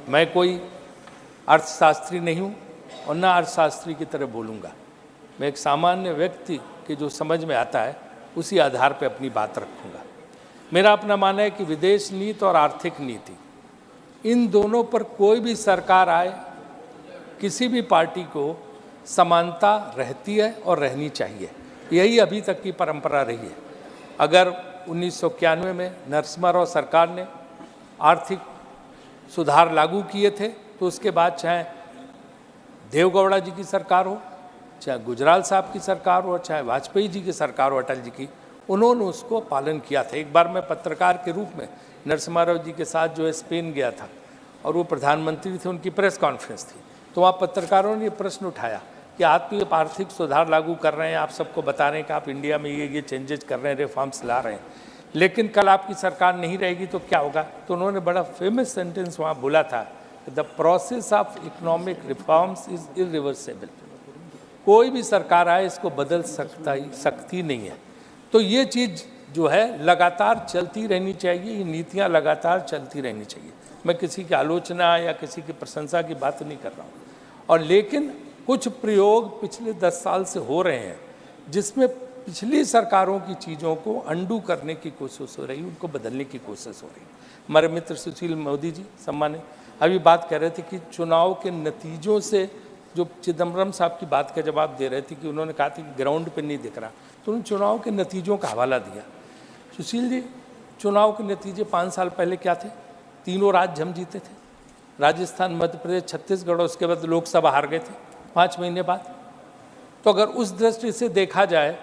मैं कोई अर्थशास्त्री नहीं हूँ और ना अर्थशास्त्री की तरह बोलूँगा। मैं एक सामान्य व्यक्ति के जो समझ में आता है उसी आधार पर अपनी बात रखूँगा। मेरा अपना मानना है कि विदेश नीति और आर्थिक नीति, इन दोनों पर कोई भी सरकार आए, किसी भी पार्टी को समानता रहती है और रहनी चाहिए। यही अभी तक की परंपरा रही है। अगर 1991 में नरसिम्हा राव सरकार ने आर्थिक सुधार लागू किए थे, तो उसके बाद चाहे देवगौड़ा जी की सरकार हो, चाहे गुजराल साहब की सरकार हो, चाहे वाजपेयी जी की सरकार हो, अटल जी की, उन्होंने उसको पालन किया था। एक बार मैं पत्रकार के रूप में नरसिम्हा राव जी के साथ जो है स्पेन गया था और वो प्रधानमंत्री थे, उनकी प्रेस कॉन्फ्रेंस थी, तो वहाँ पत्रकारों ने ये प्रश्न उठाया कि आप तो आर्थिक सुधार लागू कर रहे हैं, आप सबको बता रहे हैं कि आप इंडिया में ये चेंजेस कर रहे हैं, रिफॉर्म्स ला रहे हैं, लेकिन कल आपकी सरकार नहीं रहेगी तो क्या होगा? तो उन्होंने बड़ा फेमस सेंटेंस वहाँ बोला था, the process of economic reforms is irreversible. कोई भी सरकार आए इसको बदल सकती नहीं है। तो ये चीज़ जो है लगातार चलती रहनी चाहिए, ये नीतियाँ लगातार चलती रहनी चाहिए। मैं किसी की आलोचना या किसी की प्रशंसा की बात नहीं कर रहा हूँ। और लेकिन कुछ प्रयोग पिछले 10 साल से हो रहे हैं जिसमें पिछली सरकारों की चीज़ों को अंडू करने की कोशिश हो रही है, उनको बदलने की कोशिश हो रही है। हमारे मित्र सुशील मोदी जी सम्मानित अभी बात कर रहे थे कि चुनाव के नतीजों से, जो चिदम्बरम साहब की बात का जवाब दे रहे थे कि उन्होंने कहा था कि ग्राउंड पे नहीं दिख रहा, तो उन्होंने चुनाव के नतीजों का हवाला दिया। सुशील जी, चुनाव के नतीजे 5 साल पहले क्या थे? तीनों राज्य हम जीते थे, राजस्थान, मध्य प्रदेश, छत्तीसगढ़, उसके बाद लोकसभा हार गए थे 5 महीने बाद। तो अगर उस दृष्टि से देखा जाए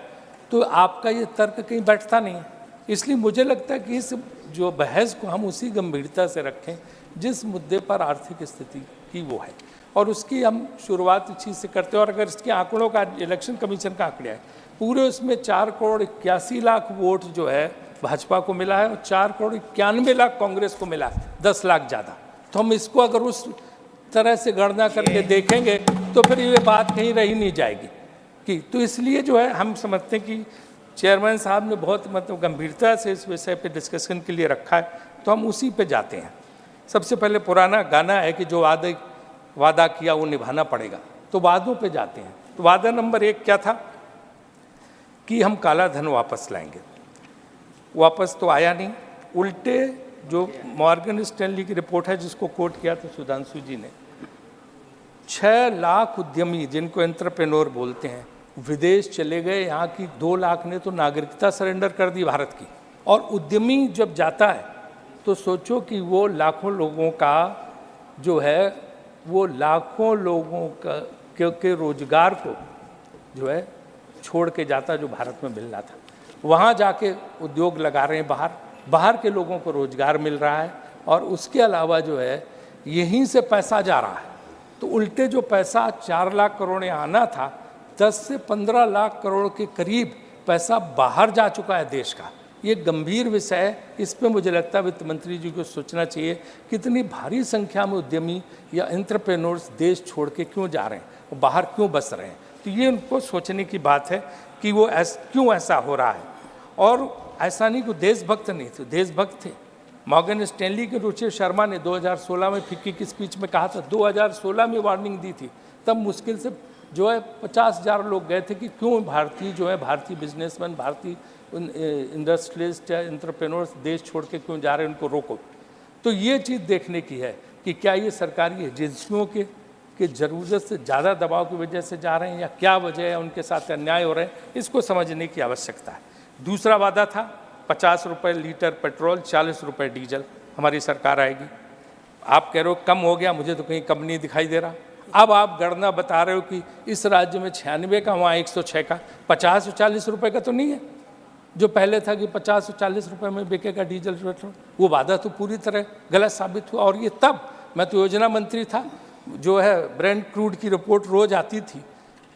तो आपका ये तर्क कहीं बैठता नहीं है। इसलिए मुझे लगता है कि इस जो बहस को हम उसी गंभीरता से रखें जिस मुद्दे पर आर्थिक स्थिति की वो है, और उसकी हम शुरुआत इस चीज़ से करते हैं। और अगर इसके आंकड़ों का, इलेक्शन कमीशन का आंकड़े है, पूरे उसमें 4,81,00,000 वोट जो है भाजपा को मिला है और 4,91,00,000 कांग्रेस को मिला है, 10 लाख ज़्यादा। तो हम इसको अगर उस तरह से गणना करके देखेंगे तो फिर ये बात कहीं रही नहीं जाएगी कि, तो इसलिए जो है हम समझते हैं कि चेयरमैन साहब ने बहुत मतलब गंभीरता से इस विषय पे डिस्कशन के लिए रखा है, तो हम उसी पे जाते हैं। सबसे पहले पुराना गाना है कि जो वादा किया वो निभाना पड़ेगा, तो वादों पे जाते हैं। तो वादा नंबर 1 क्या था कि हम काला धन वापस लाएंगे। वापस तो आया नहीं, उल्टे जो मॉर्गन स्टैनली की रिपोर्ट है जिसको कोट किया था सुधांशु जी ने, 6 लाख उद्यमी जिनको एंटरप्रेन्योर बोलते हैं विदेश चले गए। यहाँ की 2 लाख ने तो नागरिकता सरेंडर कर दी भारत की। और उद्यमी जब जाता है तो सोचो कि वो लाखों लोगों का जो है, वो लाखों लोगों का के रोजगार को जो है छोड़ के जाता जो भारत में मिलना था। वहाँ जाके उद्योग लगा रहे हैं, बाहर के लोगों को रोजगार मिल रहा है, और उसके अलावा जो है यहीं से पैसा जा रहा है। तो उल्टे जो पैसा 4 लाख करोड़ आना था, 10 से 15 लाख करोड़ के करीब पैसा बाहर जा चुका है देश का। ये गंभीर विषय है, इस पे मुझे लगता है वित्त मंत्री जी को सोचना चाहिए कितनी भारी संख्या में उद्यमी या एंटरप्रेन्योर्स देश छोड़ के क्यों जा रहे हैं, वो बाहर क्यों बस रहे हैं। तो ये उनको सोचने की बात है कि वो क्यों ऐसा हो रहा है। और ऐसा नहीं कि देशभक्त नहीं थे, देशभक्त थे। मॉर्गन स्टैनली के रुचि शर्मा ने 2016 में फिक्की की स्पीच में कहा था, 2016 में वार्निंग दी थी, तब मुश्किल से जो है 50,000 लोग गए थे कि क्यों भारतीय बिजनेसमैन, भारतीय इंडस्ट्रियलिस्ट या एंटरप्रेन्योर्स देश छोड़ के क्यों जा रहे हैं, उनको रोको। तो ये चीज़ देखने की है कि क्या ये सरकारी एजेंसियों के ज़रूरत से ज़्यादा दबाव की वजह से जा रहे हैं या क्या वजह है, उनके साथ अन्याय हो रहे हैं, इसको समझने की आवश्यकता है। दूसरा वादा था 50 रुपये लीटर पेट्रोल, 40 रुपये डीजल, हमारी सरकार आएगी। आप कह रहे हो कम हो गया, मुझे तो कहीं कम नहीं दिखाई दे रहा। अब आप गणना बता रहे हो कि इस राज्य में 96 का, वहाँ 106 का, 50 और 40 रुपये का तो नहीं है जो पहले था कि 50 और 40 रुपये में बिकेगा डीजल पेट्रोल। वो वादा तो पूरी तरह गलत साबित हुआ। और ये तब मैं तो योजना मंत्री था, जो है ब्रेंट क्रूड की रिपोर्ट रोज आती थी।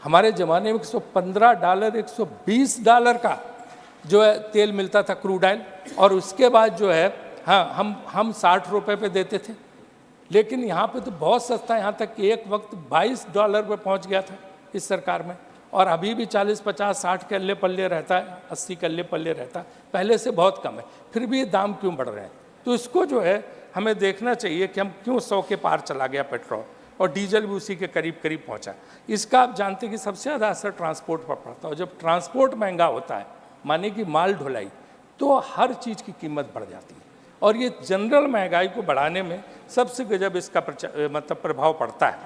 हमारे ज़माने में $115, $120 का जो है तेल मिलता था, क्रूड ऑयल, और उसके बाद जो है हाँ हम 60 रुपये पे देते थे। लेकिन यहाँ पे तो बहुत सस्ता, यहाँ तक कि एक वक्त $22 पे पहुँच गया था इस सरकार में, और अभी भी 40, 50, 60 के अल्ले पल्ले रहता है, 80 के अल्ले पल्ले रहता है, पहले से बहुत कम है। फिर भी ये दाम क्यों बढ़ रहे हैं? तो इसको जो है हमें देखना चाहिए कि हम क्यों 100 के पार चला गया पेट्रोल और डीजल भी उसी के करीब करीब पहुंचा। इसका आप जानते हैं कि सबसे ज़्यादा असर ट्रांसपोर्ट पर पड़ता है, और जब ट्रांसपोर्ट महंगा होता है, माने कि माल ढुलाई, तो हर चीज़ की कीमत बढ़ जाती है, और ये जनरल महंगाई को बढ़ाने में सबसे गजब इसका मतलब प्रभाव पड़ता है।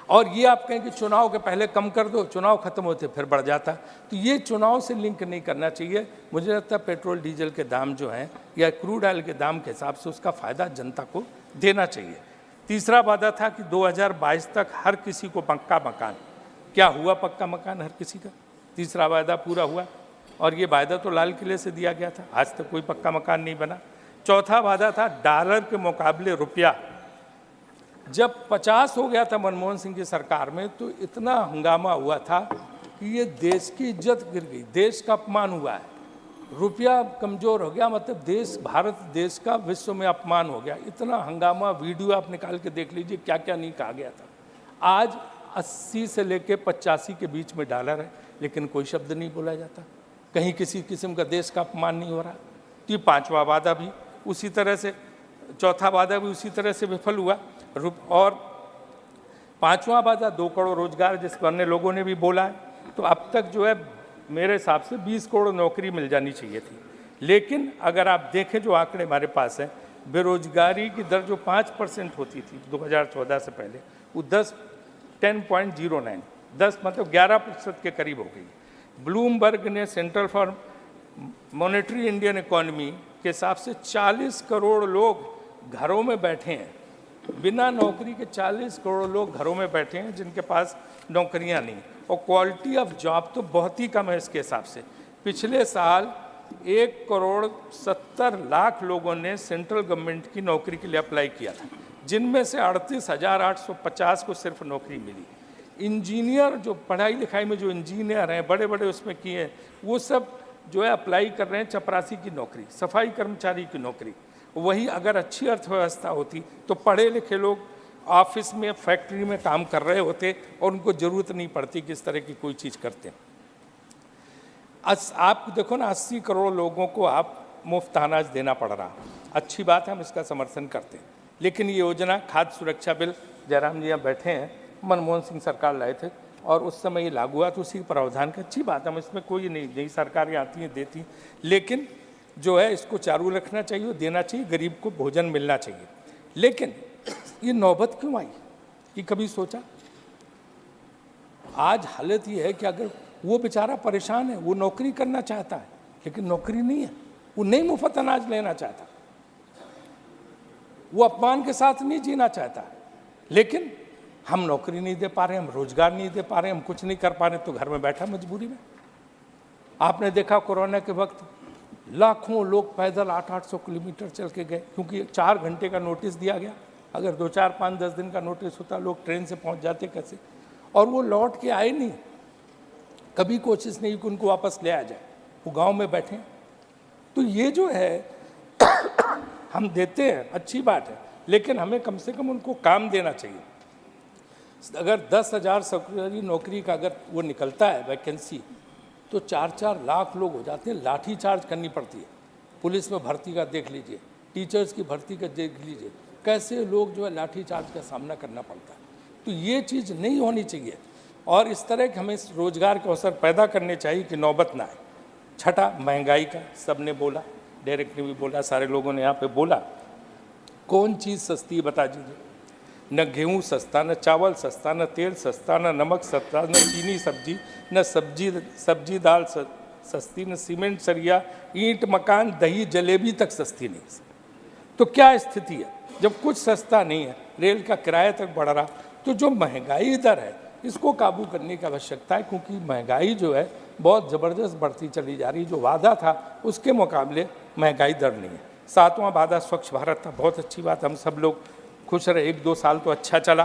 और ये आप कहें कि चुनाव के पहले कम कर दो, चुनाव खत्म होते फिर बढ़ जाता, तो ये चुनाव से लिंक नहीं करना चाहिए। मुझे लगता है पेट्रोल डीजल के दाम जो हैं या क्रूड ऑयल के दाम के हिसाब से उसका फ़ायदा जनता को देना चाहिए। तीसरा वादा था कि 2022 तक हर किसी को पक्का मकान। क्या हुआ पक्का मकान हर किसी का? तीसरा वादा पूरा हुआ, और ये वादा तो लाल किले से दिया गया था, आज तक कोई पक्का मकान नहीं बना। चौथा वादा था डॉलर के मुकाबले रुपया। जब 50 हो गया था मनमोहन सिंह की सरकार में, तो इतना हंगामा हुआ था कि ये देश की इज्जत गिर गई, देश का अपमान हुआ है, रुपया कमज़ोर हो गया, मतलब देश, भारत देश का विश्व में अपमान हो गया। इतना हंगामा, वीडियो आप निकाल के देख लीजिए, क्या क्या नहीं कहा गया था। आज 80 से लेके 85 के बीच में डॉलर है, लेकिन कोई शब्द नहीं बोला जाता, कहीं किसी किस्म का देश का अपमान नहीं हो रहा। तो ये पांचवा वादा भी उसी तरह से, चौथा वादा भी उसी तरह से विफल हुआ। और पांचवा वादा 2 करोड़ रोजगार, जिसको अन्य लोगों ने भी बोला है, तो अब तक जो है मेरे हिसाब से 20 करोड़ नौकरी मिल जानी चाहिए थी। लेकिन अगर आप देखें जो आंकड़े हमारे पास हैं, बेरोजगारी की दर जो 5% होती थी 2014 से पहले, वो 10.09, 10 मतलब 11% के करीब हो गई। ब्लूमबर्ग ने central for monetary Indian economy के हिसाब से 40 करोड़ लोग घरों में बैठे हैं, बिना नौकरी के 40 करोड़ लोग घरों में बैठे हैं जिनके पास नौकरियां नहीं, और क्वालिटी ऑफ जॉब तो बहुत ही कम है इसके हिसाब से। पिछले साल 1,70,00,000 लोगों ने सेंट्रल गवर्नमेंट की नौकरी के लिए अप्लाई किया था, जिनमें से 38,850 को सिर्फ नौकरी मिली। इंजीनियर, जो पढ़ाई लिखाई में जो इंजीनियर हैं बड़े बड़े उसमें किए हैं, वो सब जो है अप्लाई कर रहे हैं चपरासी की नौकरी, सफाई कर्मचारी की नौकरी। वही अगर अच्छी अर्थव्यवस्था होती तो पढ़े लिखे लोग ऑफिस में, फैक्ट्री में काम कर रहे होते और उनको ज़रूरत नहीं पड़ती कि इस तरह की कोई चीज़ करते। आप देखो ना, 80 करोड़ लोगों को आप मुफ्त अनाज देना पड़ रहा, अच्छी बात है, हम इसका समर्थन करते हैं। लेकिन ये योजना, खाद्य सुरक्षा बिल, जयराम जी यहाँ बैठे हैं, मनमोहन सिंह सरकार लाए थे और उस समय ये लागू हुआ, तो उसी प्रावधान की अच्छी बात है, हम इसमें कोई नहीं, नई सरकारें आती हैं देती, लेकिन जो है इसको चालू रखना चाहिए, देना चाहिए, गरीब को भोजन मिलना चाहिए। लेकिन ये नौबत क्यों आई, ये कभी सोचा? आज हालत ये है कि अगर वो बेचारा परेशान है, वो नौकरी करना चाहता है लेकिन नौकरी नहीं है, वो नहीं मुफ्त अनाज लेना चाहता, वो अपमान के साथ नहीं जीना चाहता, लेकिन हम नौकरी नहीं दे पा रहे, हम रोजगार नहीं दे पा रहे, हम कुछ नहीं कर पा रहे, तो घर में बैठा मजबूरी में। आपने देखा कोरोना के वक्त लाखों लोग पैदल 800-800 किलोमीटर चल के गए, क्योंकि 4 घंटे का नोटिस दिया गया। अगर 2, 4, 5, 10 दिन का नोटिस होता, लोग ट्रेन से पहुंच जाते कैसे? और वो लौट के आए नहीं, कभी कोशिश नहीं कि उनको वापस ले आ जाए, वो गांव में बैठे। तो ये जो है हम देते हैं, अच्छी बात है, लेकिन हमें कम से कम उनको काम देना चाहिए। अगर 10,000 सरकारी नौकरी का अगर वो निकलता है वैकेंसी, तो 4-4 लाख लोग हो जाते हैं, लाठी चार्ज करनी पड़ती है। पुलिस में भर्ती का देख लीजिए, टीचर्स की भर्ती का देख लीजिए, कैसे लोग जो है लाठी चार्ज का सामना करना पड़ता है। तो ये चीज़ नहीं होनी चाहिए, और इस तरह के हमें रोजगार के अवसर पैदा करने चाहिए कि नौबत ना आए। छठा, महंगाई का सब ने बोला, डायरेक्ट ने भी बोला, सारे लोगों ने यहाँ पे बोला। कौन चीज़ सस्ती है बता दीजिए? न गेहूँ सस्ता, न चावल सस्ता, न तेल सस्ता, न नमक सस्ता, न चीनी सब्जी, न सब्जी दाल सस्ती, न सीमेंट सरिया, ईंट मकान, दही जलेबी तक सस्ती नहीं। तो क्या स्थिति है जब कुछ सस्ता नहीं है, रेल का किराया तक बढ़ रहा? तो जो महंगाई दर है इसको काबू करने की आवश्यकता है, क्योंकि महंगाई जो है बहुत ज़बरदस्त बढ़ती चली जा रही। जो वादा था उसके मुकाबले महंगाई दर नहीं है। 7वां वादा स्वच्छ भारत था, बहुत अच्छी बात, हम सब लोग खुश रहे। 1-2 साल तो अच्छा चला,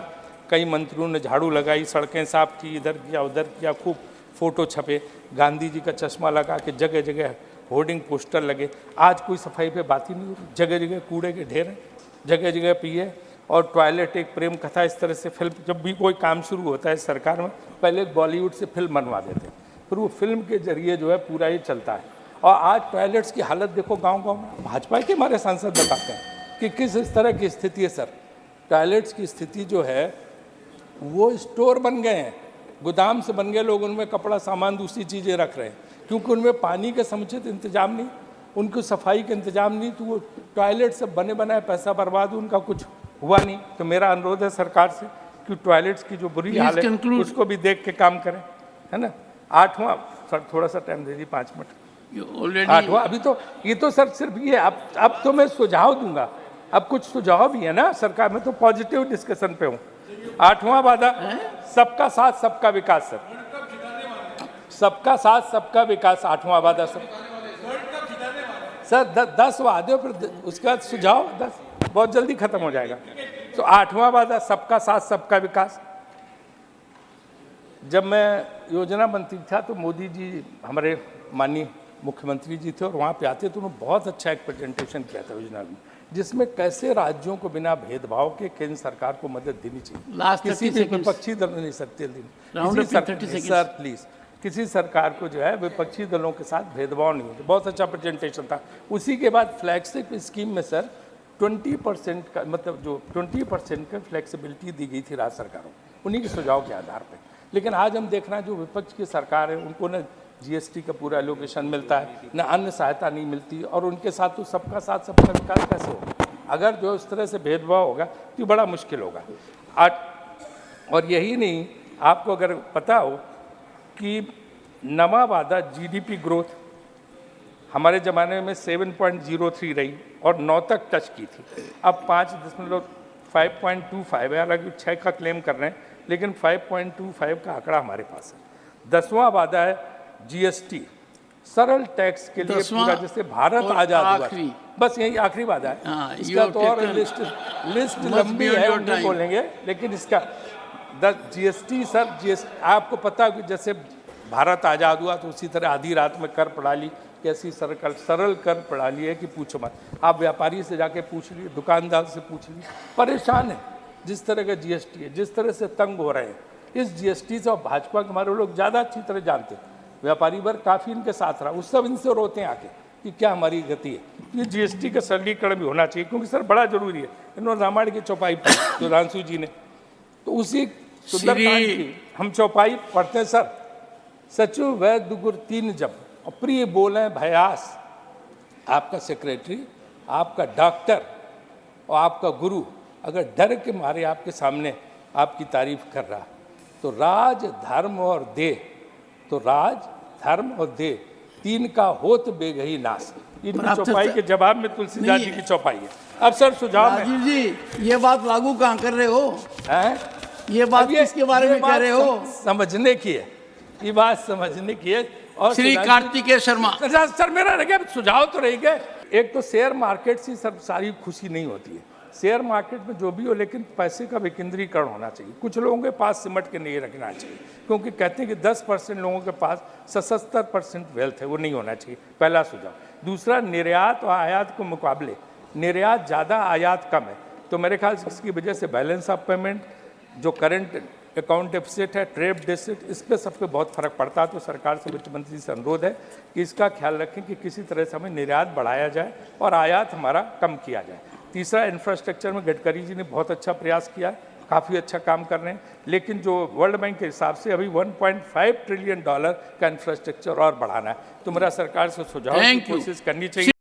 कई मंत्रियों ने झाड़ू लगाई, सड़कें साफ की, इधर किया उधर किया, खूब फोटो छपे, गांधी जी का चश्मा लगा के जगह जगह होर्डिंग पोस्टर लगे। आज कोई सफाई पे बात ही नहीं हो रही, जगह जगह कूड़े के ढेर हैं, जगह जगह पिए, और टॉयलेट एक प्रेम कथा। इस तरह से फिल्म, जब भी कोई काम शुरू होता है सरकार में, पहले बॉलीवुड से फिल्म बनवा देते हैं, फिर वो फिल्म के जरिए जो है पूरा ही चलता है। और आज टॉयलेट्स की हालत देखो गांव-गांव में, भाजपा के हमारे सांसद बताते हैं, कि किस इस तरह की स्थिति है सर। टॉयलेट्स की स्थिति जो है वो स्टोर बन गए हैं, गोदाम से बन गए, लोग उनमें कपड़ा सामान दूसरी चीज़ें रख रहे हैं, क्योंकि उनमें पानी का समुचित इंतजाम नहीं, उनको सफाई का इंतजाम नहीं, तो वो टॉयलेट सब बने बनाए पैसा बर्बाद, उनका कुछ हुआ नहीं। तो मेरा अनुरोध है सरकार से कि टॉयलेट्स की जो बुरी हाल है उसको भी देख के काम करें, है ना। 8वां सर, थोड़ा सा टाइम दे दीजिए 5 मिनट। 8वां अभी तो ये तो सर सिर्फ ये, अब तो मैं सुझाव दूंगा, अब कुछ सुझाव भी है ना सरकार में, तो पॉजिटिव डिस्कशन पे हूँ। 8वां वादा सबका साथ सबका विकास सर, सबका साथ सबका विकास 8वां वादा सर 10 वादे पर उसके बाद सुझाव 10 बहुत जल्दी खत्म हो जाएगा। तो 8वां वादा सबका साथ सबका विकास। जब मैं योजना मंत्री था तो मोदी जी हमारे माननीय मुख्यमंत्री जी थे और वहाँ पे आते तो उन्होंने बहुत अच्छा एक प्रेजेंटेशन किया था योजना में, जिसमें कैसे राज्यों को बिना भेदभाव के केंद्र सरकार को मदद देनी चाहिए। किसी भी विपक्षी दल नहीं सकते सर प्लीज, किसी सरकार को जो है विपक्षी दलों के साथ भेदभाव नहीं होता। बहुत अच्छा प्रेजेंटेशन था। उसी के बाद फ्लैगशिप स्कीम में सर 20% का मतलब जो 20% का फ्लेक्सिबिलिटी दी गई थी राज्य सरकारों, उन्हीं के सुझाव के आधार पर। लेकिन आज हम देखना जो विपक्ष की सरकार है उनको न जीएसटी का पूरा एलोकेशन मिलता है, न अन्य सहायता नहीं मिलती, और उनके साथ तो सबका साथ सबका विकास कैसे होगा? अगर जो इस तरह से भेदभाव होगा तो बड़ा मुश्किल होगा। और यही नहीं, आपको अगर पता हो कि नवा वादा जीडीपी ग्रोथ हमारे ज़माने में 7.03 रही और 9 तक टच की थी, अब 5.25 है। हालांकि 6 का क्लेम कर रहे हैं, लेकिन 5.25 का आंकड़ा हमारे पास है। 10वां वादा है जीएसटी, सरल टैक्स के लिए पूरा, जैसे भारत आजाद हुआ, बस यही आखिरी वादा है। इसका तो और लिस्ट लंबी है, नहीं बोलेंगे, लेकिन इसका जीएसटी सर, जीएसटी आपको पता है कि जैसे भारत आजाद हुआ तो उसी तरह आधी रात में कर प्रणाली कैसी सरल कर प्रणाली है कि पूछो मत। आप व्यापारी से जाके पूछ लीजिए, दुकानदार से पूछ लीजिए, परेशान है जिस तरह का जीएसटी है, जिस तरह से तंग हो रहे हैं इस जीएसटी से। और भाजपा के हमारे लोग ज़्यादा अच्छी तरह जानते हैं, व्यापारी वर्ग काफ़ी इनके साथ रहा, उस सब इनसे रोते हैं आके कि क्या हमारी गति है। ये जीएसटी का सरलीकरण भी होना चाहिए, क्योंकि सर बड़ा जरूरी है। इन्होंने रामायण की चौपाई पढ़ी सुधांशु जी ने, तो उसी सुंदरकांड की हम चौपाई पढ़ते हैं सर। सचु वैद्य गुर 3 जब, और प्रिय बोले भयास। आपका सेक्रेटरी, आपका डॉक्टर और आपका गुरु अगर डर के मारे आपके सामने आपकी तारीफ कर रहा, तो राज धर्म और दे, तो राज धर्म और दे 3 का होत बेगही नाश। इनकी चौपाई के जवाब में तुलसीदास जी की चौपाई है। अब सर सुझाव राजीव जी, ये बात लागू कहाँ कर रहे हो? ये बात किसके बारे में कह रहे हो? समझने की है, ये बात समझने की है। और श्री कार्तिकेय शर्मा सर, मेरा रह गया सुझाव तो रह गए। एक तो शेयर मार्केट से सर सारी खुशी नहीं होती है, शेयर मार्केट में जो भी हो, लेकिन पैसे का विकेंद्रीकरण होना चाहिए। कुछ लोगों के पास सिमट के नहीं रखना चाहिए, क्योंकि कहते हैं कि 10% लोगों के पास 77% वेल्थ है, वो नहीं होना चाहिए। पहला सुझाव। दूसरा, निर्यात और आयात के मुकाबले निर्यात ज़्यादा, आयात कम है, तो मेरे ख्याल से इसकी वजह से बैलेंस ऑफ पेमेंट, जो करंट अकाउंट डेफिसिट है, ट्रेड डेफिसिट, इस पर सब पे बहुत फर्क पड़ता है। तो सरकार से वित्त मंत्री से अनुरोध है कि इसका ख्याल रखें कि किसी तरह से हमें निर्यात बढ़ाया जाए और आयात हमारा कम किया जाए। तीसरा, इंफ्रास्ट्रक्चर में गडकरी जी ने बहुत अच्छा प्रयास किया है, काफ़ी अच्छा काम कर रहे हैं, लेकिन जो वर्ल्ड बैंक के हिसाब से अभी $1.5 ट्रिलियन का इंफ्रास्ट्रक्चर और बढ़ाना है। तो मेरा सरकार से सुझाव है कि कोशिश करनी चाहिए।